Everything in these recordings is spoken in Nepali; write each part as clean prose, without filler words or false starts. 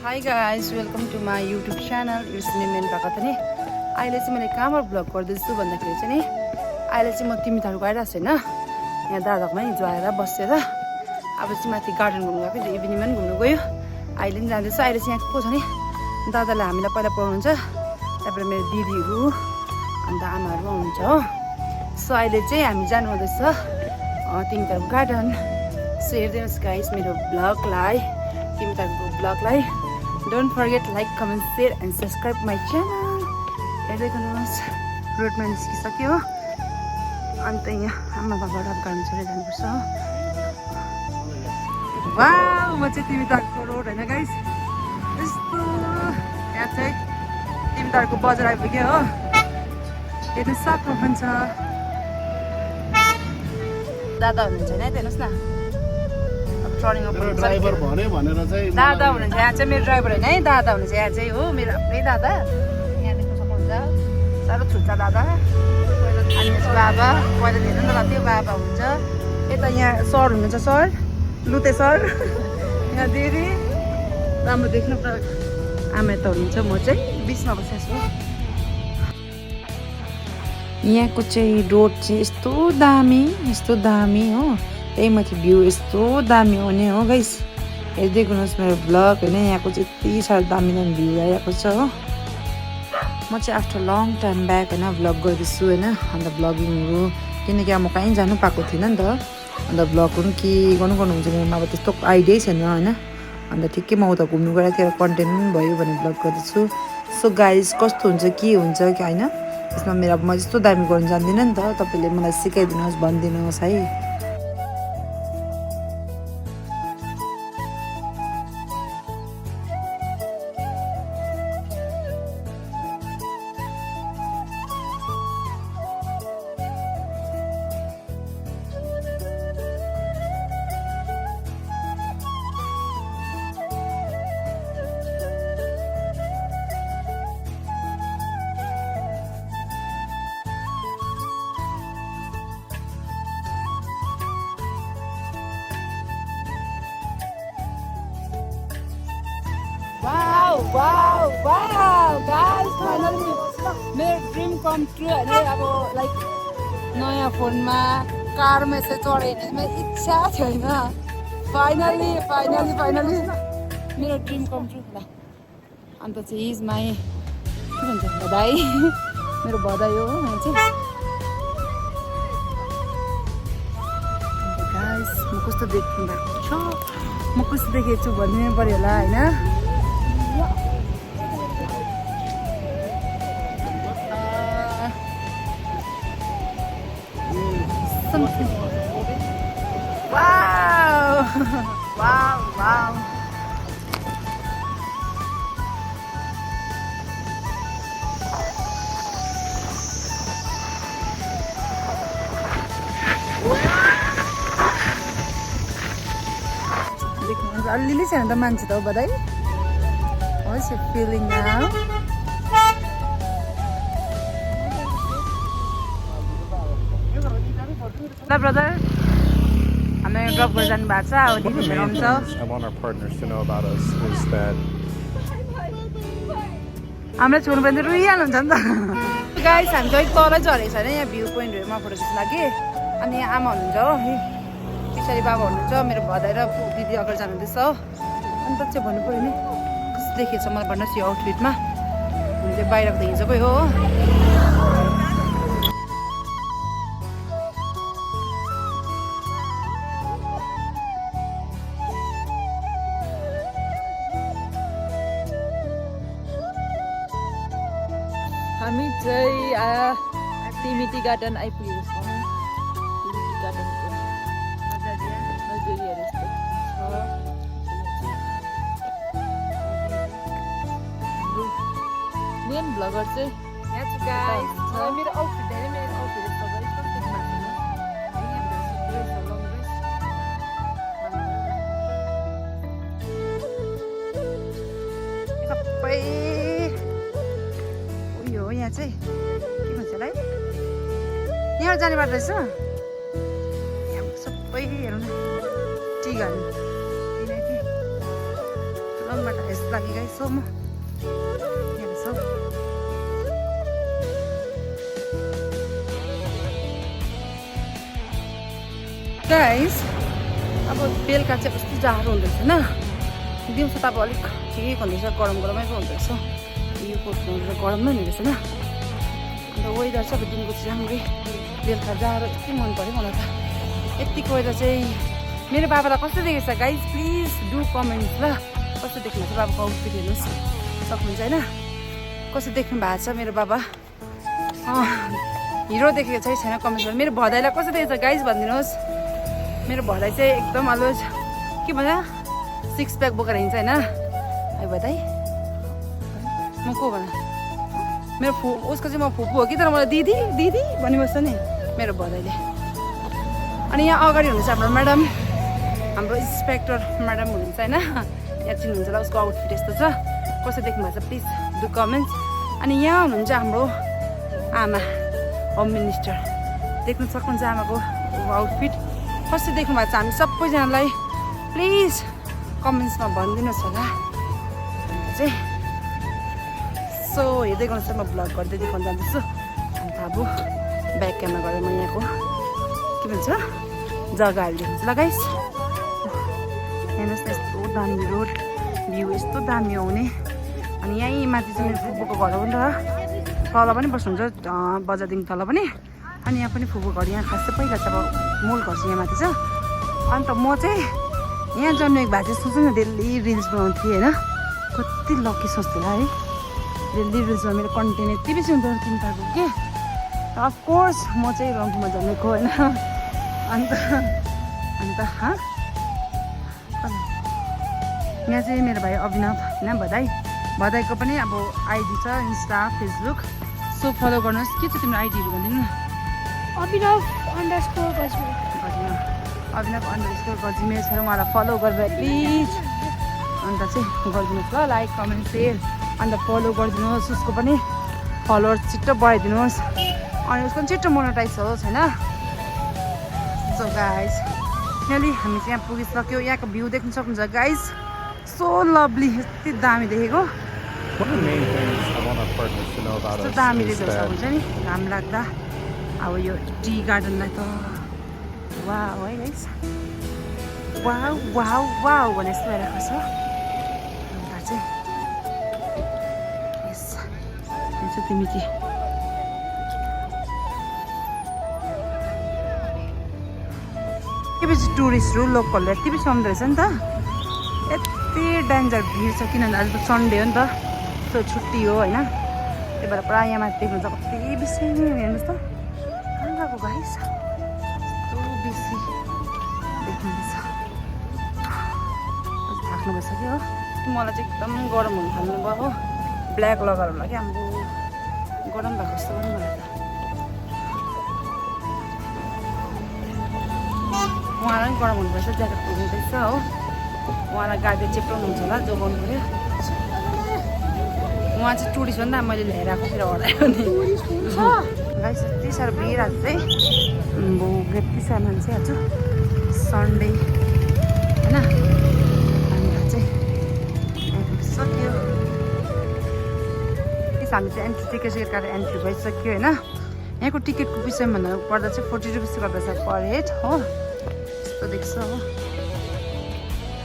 Hi guys, welcome to my YouTube channel. It's me Maneka पनि अहिले चाहिँ मैले कहाँबाट भ्लग गर्दैछु भन्दाखेरि चाहिँ नि अहिले चाहिँ म तिमीतारू गइरहेको छु हैन यहाँ दादाकोमा हिजो आएर बसेर अब चाहिँ माथि गार्डन घुम्नु गएको थियो इभिनिङमा पनि घुम्नु गयो अहिले पनि जाँदैछ अहिले चाहिँ यहाँ को छ नि दादाले हामीलाई पहिला पढाउनुहुन्छ त्यहाँबाट मेरो दिदीहरू अन्त आमाहरू आउनुहुन्छ हो सो अहिले चाहिँ हामी जानु हुँदैछ तिमीतारू गार्डन सो हेर्दैनस् गाइस मेरो भ्लगलाई तिमीतारूको भ्लगलाई don't forget like comment share and subscribe my channel हेर्दै गर्नुहोस् रोडमा निस्किसक्यो अन्त यहाँ आमा बाबाबाट अब गाडी छोडेर जानुपर्छ वाउ म चाहिँ तिमीतारूको रोड होइन गाइस यस्तो यहाँ चाहिँ तिमीतारूको बजार आइपुग्यो हो हेर्नु सक्नु पनि छ दादा हुनुहुन्छ होइन हेर्नुहोस् न ड्राइभर भन्यो भनेर चाहिँ दादा हुनुहुन्छ यहाँ चाहिँ मेरो ड्राइभर होइन है दादा हुनुहुन्छ यहाँ चाहिँ हो मेरो आफ्नै दादा यहाँ देख्न सक्नुहुन्छ साह्रो छुट्टा दादा अनि यसको बाबा पहिला धेरै न त्यो बाबा हुनुहुन्छ यता यहाँ सर हुनुहुन्छ सर लुते सर यहाँ दिदी राम्रो देख्नु पुरा आमा यता हुनुहुन्छ म चाहिँ बिचमा बसेको छु यहाँको चाहिँ रोड चाहिँ यस्तो दामी हो त्यही माथि भ्यू यस्तो दामी हुने हो गाइस हेर्दै गर्नुहोस् मेरो भ्लग होइन यहाँको चाहिँ यति साह्रो दामी भ्यू आइरहेको छ हो म चाहिँ आफ्टर लङ टाइम ब्याक होइन भ्लग गर्दैछु होइन अन्त भ्लगिङहरू किनकि अब म कहीँ जानु पाएको थिइनँ नि त अन्त भ्लगहरू के गर्नुहुन्छ मेरोमा अब त्यस्तो आइडियै छैन होइन अन्त ठिकै म उता घुम्नु गएर त्यो कन्टेन्ट पनि भयो भने भ्लग गर्दैछु सो गाइस कस्तो हुन्छ के हुन्छ कि होइन त्यसमा मेरो अब म यस्तो दामी गर्नु जान्दिनँ नि त तपाईँले मलाई सिकाइदिनुहोस् भनिदिनुहोस् है Wow, guys, finally मेरो ड्रिम कम ट्रु होइन अब लाइक नयाँ फोनमा कारमा यसो चढेर मेरो इच्छा छैन फाइनली मेरो ड्रिम कम ट्रु ल अन्त चाहिँ इज माई के भन्छ बधाई मेरो बधाई हो यहाँ चाहिँ अन्त गाइस म कस्तो देख्नु भएको छ म कस्तो देखेको छु भन्नु पऱ्यो होला होइन Wow. अलिअलि छैन त मान्छे त हो बधाई What's your feeling now? ल ब्रदर हामी ड्रप गरेर जानु भएको छ अब घुमेर आउँछ I want our partners to know about us is that हामीलाई छोड्नु पनि रुइहाल्नुहुन्छ नि त गाइस हामी चाहिँ तलै झरेको छ होइन यहाँ भ्यू पोइन्टहरूमा फोटो खिच्नु लागि अनि यहाँ आमा हुनुहुन्छ हो पछाडि बाबा हुनुहुन्छ मेरो भदै र दिदी अगाडि जानुहुँदैछ हो अन्त चाहिँ भन्नु पऱ्यो नि कस्तो देखेको छ मलाई भन्नुहोस् यो आउटफिटमा हुन्छ बाहिरको त हिजोकै हो हामी चाहिँ टिमिटी गार्डन आइपुगेको छौँ टिमिटी गार्डनको नजरियाहरू यस्तो छ मेन भ्लगर चाहिँ यहाँ चाहिँ मेरो आउटफिट होइन मेरो आउटफिट यस्तो सबै उयो यहाँ चाहिँ के भन्छ होला है यहाँ जाने बाटो रहेछ यहाँ सबै हेरौँ न टी गार्डन लङ बाटो यस्तो लाग्यो गाइस हो म हेर्नुहोस् हौ गाइस अब बेलुका चाहिँ कस्तो जाडो हुँदैछ होइन दिउँसो त अब अलिक ठिक हुँदैछ गरम गरमै पो हुँदैछ यो कोटको गरम नै हुँदैछ होइन अन्त वेदर चाहिँ अब दिनको चाहिँ राम्रै बेलुका जाडो यति मन पऱ्यो मलाई त यतिको वेदर चाहिँ मेरो बाबालाई कस्तो देखेको छ गाइस प्लिज डु कमेन्ट ल कस्तो देख्नु छ बाबाको आउटफिट हेर्नुहोस् सक्नुहुन्छ होइन कस्तो देख्नु भएको छ मेरो बाबा हिरो देखेको छैन कमेन्टमा मेरो भदाइलाई कस्तो देखेको छ गाइस भनिदिनुहोस् मेरो भदाइ चाहिँ एकदम अलवेज के भन्छ 6 प्याक बोकेर हिँड्छ होइन है भदाइ म को भन मेरो उसको चाहिँ म फुपू हो कि तर मलाई दिदी दिदी भनिबस्छ नि मेरो भदाइले अनि यहाँ अगाडि हुनुहुन्छ हाम्रो म्याडम हाम्रो इन्सपेक्टर म्याडम हुनुहुन्छ होइन यहाँ चिन्नुहुन्छ होला उसको आउटफिट यस्तो छ कस्तो देख्नु भएको छ प्लिज डु कमेन्ट्स अनि यहाँ हुनुहुन्छ हाम्रो आमा होम मिनिस्टर देख्नु सक्नुहुन्छ आमाको आउटफिट कस्तो देख्नु भएको छ हामी सबैजनालाई प्लिज कमेन्ट्समा भनिदिनुहोस् होला चाहिँ सो हेर्दै गर्नुहोस् म भ्लग गर्दै देखाउनु जाँदैछु अन्त अब ब्याक क्यामरा गरेर म यहाँको के भन्छ जग्गाहरू देखाउँछु ल गाइस हेर्नुहोस् यस्तो दामी रोड भ्यू यस्तो दामी आउने अनि यहीँ माथि चाहिँ मेरो फुपूको घर हो नि त तल पनि बस्नुहुन्छ बजारदेखि तल पनि अनि यहाँ पनि फुपूको घर यहाँ खासै पहिला चाहिँ अब मूल घर चाहिँ यहाँ माथि छ अन्त म चाहिँ यहाँ जन्मेको भए चाहिँ सोच्नु न डेली रिल्स बनाउँथेँ होइन कति लकी सोच्थेँ होला है डेली रिल्समा मेरो कन्टेन्ट यति बेसी हुँदो चिन्ताको के अफकोर्स म चाहिँ रम्फूमा जन्मेको होइन अन्त यहाँ चाहिँ मेरो भाइ अभिनव होइन भदाइको पनि अब आइडी छ इन्स्टा फेसबुक सो फलो गर्नुहोस् के छ तिम्रो आइडीहरू भनिदिनु न अभिनव अन्डरस्कोर गजमेर अभिनव अन्डरस्कोर गजमेर छ उहाँलाई फलो गरेर प्लिज अन्त चाहिँ गरिदिनुहोस् ल लाइक कमेन्ट सेयर अन्त फलो गरिदिनुहोस् उसको पनि फलोवर्स छिट्टो बढाइदिनुहोस् अनि उसको पनि छिट्टो मोनेटाइज होस् होइन सो गाइस फाइनली हामी चाहिँ यहाँ पुगिसक्यो यहाँको भ्यू देख्न सक्नुहुन्छ गाइस सो लभली यति दामी देखेको One of the main things I want our partners to know about यस्तो us दामी is देख्छ that हुन्छ नि घाम लाग्दा अब यो टी गार्डनलाई त वाउ है गाइस वाउ वाउ वाउ भने यस्तो भइरहेको छ अन्त चाहिँ यस हुन्छ तिमी के बेसी टुरिस्टहरू लोकलहरू यति बेसी आउँदो रहेछ नि त यति डेन्जर भिड छ किनभने आज त सन्डे हो नि त सो छुट्टी हो होइन त्यही भएर पुरा यहाँ माथि देख्नुहुन्छ कति बेसी हेर्नुहोस् त कहाँ गएको गाइस यस्तो बेसी देख्नुहुँदैछ थाक्नु भइसक्यो हो मलाई चाहिँ एकदम गरम हुनु थाल्नुभयो हो ब्ल्याक लगाएर होला कि हाम्रो गरम भएको जस्तो पनि मलाई त उहाँलाई पनि गरम हुनुपर्छ ज्याकेट हुँदैछ हो उहाँलाई गाडी चेप्टाउनुहुन्छ होला जोगाउनु पऱ्यो उहाँ चाहिँ टुरिस्ट हो नि त मैले ल्याएर आएको फेरि हरायो नि गाइस यति साह्रो भिड आज चाहिँ यति साह्रो मान्छे आज सन्डे होइन अन्त चाहिँ सक्यो हामी चाहिँ एन्ट्री टिकट काटेर एन्ट्री भइसक्यो होइन यहाँको टिकटको विषयमा भन्नु पर्दा चाहिँ 40 रुपिस गर्दैछ पर हेड हो यस्तो देख्छ हो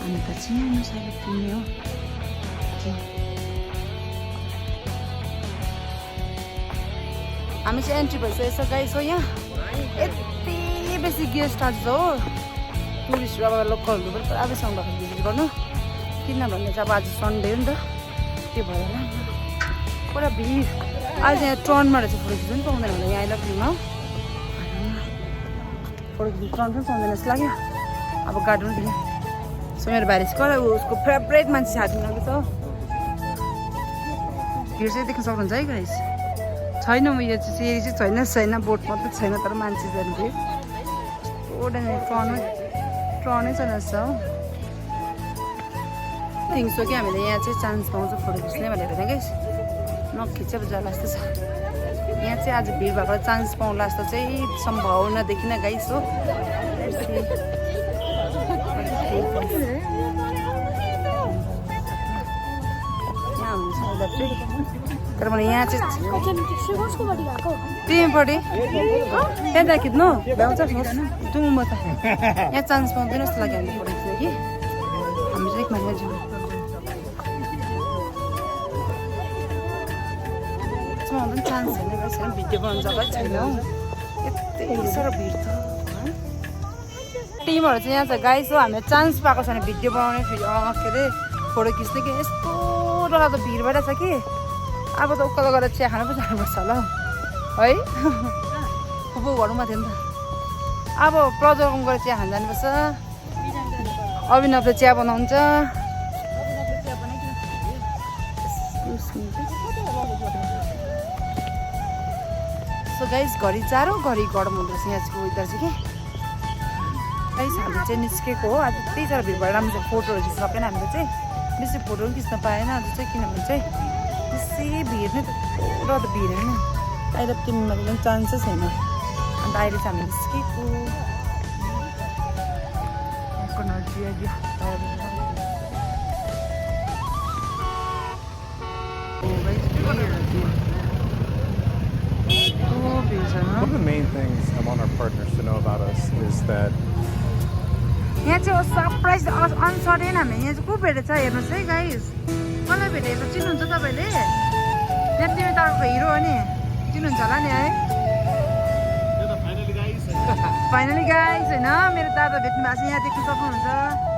अन्त चाहिँ अनुसारले किन्ने हो हामी चाहिँ एन्ट्री भइसकेको छ गाइस हो यहाँ यति बेसी गेस्ट आज हो टुरिस्टहरू अब लोकलहरू पनि पुरा बेसी आउनु भएको भिजिट गर्नु किनभने चाहिँ अब आज सन्डे हो नि त त्यो भएर पुरा भिड आज यहाँ ट्रनबाट चाहिँ फोटो खिच्नु पनि पाउँदैन होला यहाँ आइलग्नुमा फोटो खिच्नु ट्रन पनि पाउँदैन जस्तो लाग्यो अब गार्डन पनि सो मेरो भाइ चाहिँ उसको फेभरेट मान्छे साथी लाग्छ भिड चाहिँ देख्न सक्नुहुन्छ है गाइस छैन म यो चाहिँ सेरी चाहिँ छैन बोट मात्रै छैन तर मान्छे जानु थियो ट्रनै छ जस्तो हो थिङ्क कि हामीले यहाँ चाहिँ चान्स पाउँछ फोटो खिच्ने भनेर होइन गाइस नखिचेर जाला जस्तो छ यहाँ चाहिँ आज भिड भएको चान्स पाउँला जस्तो चाहिँ सम्भावना देखिन गाइस हो चाहिँ तर मलाई यहाँ चाहिँ कसको बढी गएको तिमीपट्टि त्यहाँ खिच्नु भ्याउँछ जाउँ म त यहाँ चान्स पाउँदैन जस्तो लाग्यो हामीले फोटो खिच्नु कि हामी चाहिँ एक महिना जाउँ पनि चान्स छैन गाइस भिडियो बनाउनु जग्गै छैन हौ यति साह्रो भिड छ टिमहरू चाहिँ यहाँ छ गाइस हो हामीले चान्स पाएको छैन भिडियो बनाउने फेरि के अरे फोटो खिच्ने कि यस्तो डरलाग्दो भिड भइरहेछ कि अब त उकालो गएर चिया खानु पो जानुपर्छ होला है फुपू घरौँमा थियो नि त अब प्रजोगम गएर चिया खान जानुपर्छ अभिनवले चिया बनाउँछ सो गाइस घरि जाडो घरि गरम हुँदो रहेछ यहाँ चाहिँ वेदर चाहिँ कि गाइस हामी चाहिँ निस्केको हो आज त्यही साह्रो भिड भएर राम्रो फोटोहरू खिच्न सकेन हामीले चाहिँ बेसी फोटोहरू पनि खिच्न पाएन आज चाहिँ किनभने चाहिँ बेसी भिड नै पुरा त भिड होइन अहिले तिमीमा पनि चान्सै छैन अन्त अहिले चाहिँ हामी निस्केको One of the main things I want our partners to know about us is that यहाँ चाहिँ सरप्राइज अनसर्टेन हामी यहाँ चाहिँ को भेटेछ हेर्नुहोस् है गाइस कसलाई भेटेको चिन्नुहुन्छ तपाईँले यहाँ तिमी तपाईँको हिरो हो नि चिन्नुहुन्छ होला नि है फाइनली गाइस होइन मेरो दादा भेट्नु भएको छ यहाँ देख्न सक्नुहुन्छ